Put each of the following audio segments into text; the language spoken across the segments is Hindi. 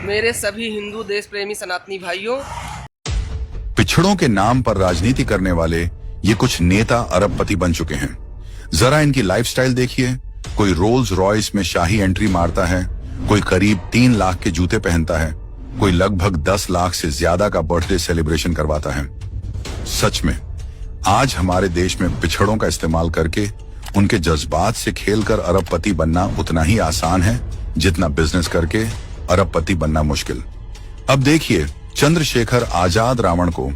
मेरे सभी हिंदू देश प्रेमी सनातनी भाइयों, पिछड़ों के नाम पर राजनीति करने वाले ये कुछ नेता अरबपति बन चुके हैं। जरा इनकी लाइफस्टाइल देखिए। कोई रोल्स रॉयस में शाही एंट्री मारता है, कोई करीब 3 लाख के जूते पहनता है, कोई लगभग 10 लाख से ज्यादा का बर्थडे सेलिब्रेशन करवाता है। सच में आज हमारे देश में पिछड़ों का इस्तेमाल करके उनके जज्बात से खेलकर अरबपति बनना उतना ही आसान है जितना बिजनेस करके अरबपति बनना मुश्किल। अब देखिए चंद्रशेखर आजाद रावण को,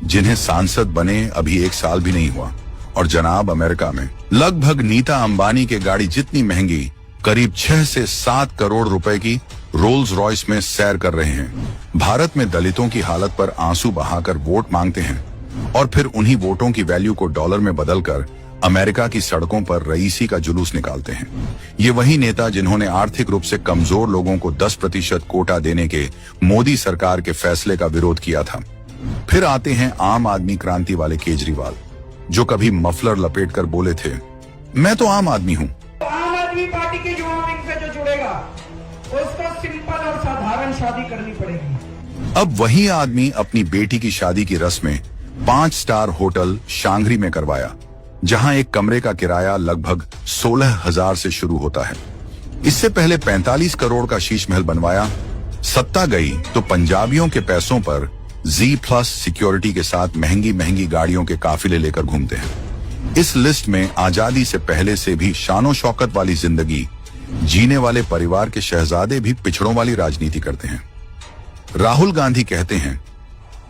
जिन्हें सांसद बने अभी 1 साल भी नहीं हुआ, और जनाब अमेरिका में लगभग नीता अंबानी के गाड़ी जितनी महंगी करीब 6 से 7 करोड़ रुपए की रोल्स रॉयस में सैर कर रहे हैं। भारत में दलितों की हालत पर आंसू बहाकर वोट मांगते हैं और फिर उन्हीं वोटों की वैल्यू को डॉलर में बदलकर अमेरिका की सड़कों पर रईसी का जुलूस निकालते हैं। ये वही नेता जिन्होंने आर्थिक रूप से कमजोर लोगों को 10% कोटा देने के मोदी सरकार के फैसले का विरोध किया था। फिर आते हैं आम आदमी क्रांति वाले केजरीवाल, जो कभी मफलर लपेटकर बोले थे, मैं तो आम आदमी हूँ। आम आदमी पार्टी के युवा विंग से जो जुड़ेगा उसको सिंपल और साधारण शादी करनी पड़ेगी। अब वही आदमी अपनी बेटी की शादी की रस्में 5 स्टार होटल शांघरी में करवाया, जहां एक कमरे का किराया लगभग 16,000 से शुरू होता है। इससे पहले 45 करोड़ का शीश महल बनवाया। सत्ता गई तो पंजाबियों के पैसों पर Z+ सिक्योरिटी के साथ महंगी महंगी गाड़ियों के काफिले लेकर घूमते हैं। इस लिस्ट में आजादी से पहले से भी शानो शौकत वाली जिंदगी जीने वाले परिवार के शहजादे भी पिछड़ों वाली राजनीति करते हैं। राहुल गांधी कहते हैं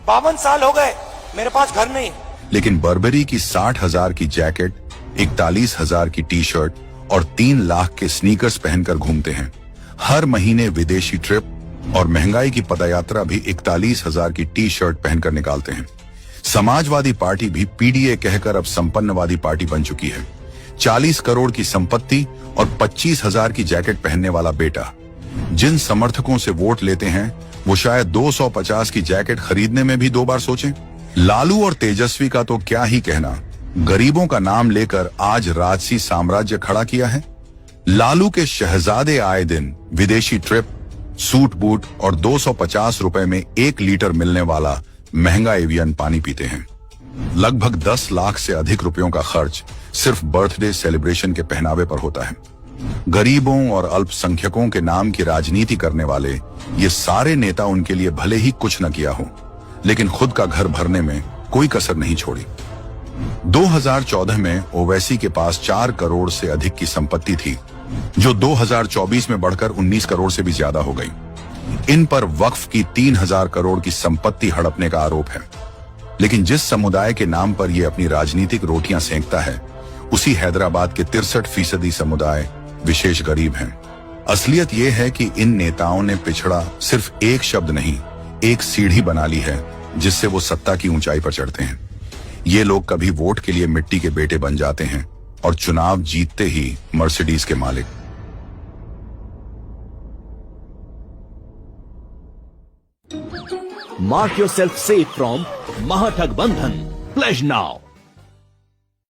52 साल हो गए, मेरे पास घर नहीं, लेकिन बर्बरी की 60,000 की जैकेट, 41,000 की टी शर्ट और 3 लाख के स्नीकर्स पहनकर घूमते हैं। हर महीने विदेशी ट्रिप और महंगाई की पदयात्रा भी 41,000 की टी शर्ट पहनकर निकालते हैं। समाजवादी पार्टी भी पीडीए कहकर अब संपन्नवादी पार्टी बन चुकी है। 40 करोड़ की संपत्ति और 25,000 की जैकेट पहनने वाला बेटा। जिन समर्थकों से वोट लेते हैं वो शायद 250 की जैकेट खरीदने में भी 2 बार सोचें। लालू और तेजस्वी का तो क्या ही कहना, गरीबों का नाम लेकर आज राजसी साम्राज्य खड़ा किया है। लालू के शहजादे आए दिन विदेशी ट्रिप, सूट बूट और 250 रुपए में 1 लीटर मिलने वाला महंगा एवियन पानी पीते हैं। लगभग 10 लाख से अधिक रुपयों का खर्च सिर्फ बर्थडे सेलिब्रेशन के पहनावे पर होता है। गरीबों और अल्पसंख्यकों के नाम की राजनीति करने वाले ये सारे नेता उनके लिए भले ही कुछ न किया हो, लेकिन खुद का घर भरने में कोई कसर नहीं छोड़ी। 2014 में ओवैसी के पास 4 करोड़ से अधिक की संपत्ति थी, जो 2024 में बढ़कर 19 करोड़ से भी ज्यादा हो गई। इन पर वक्फ की 3,000 करोड़ की संपत्ति हड़पने का आरोप है। लेकिन जिस समुदाय के नाम पर यह अपनी राजनीतिक रोटियां सेंकता है, उसी हैदराबाद के 63% समुदाय विशेष गरीब हैं। असलियत यह है कि इन नेताओं ने पिछड़ा सिर्फ एक शब्द नहीं, एक सीढ़ी बना ली है जिससे वो सत्ता की ऊंचाई पर चढ़ते हैं। ये लोग कभी वोट के लिए मिट्टी के बेटे बन जाते हैं और चुनाव जीतते ही मर्सिडीज के मालिक। Mark yourself safe from Mahathag Bandhan. Pledge now.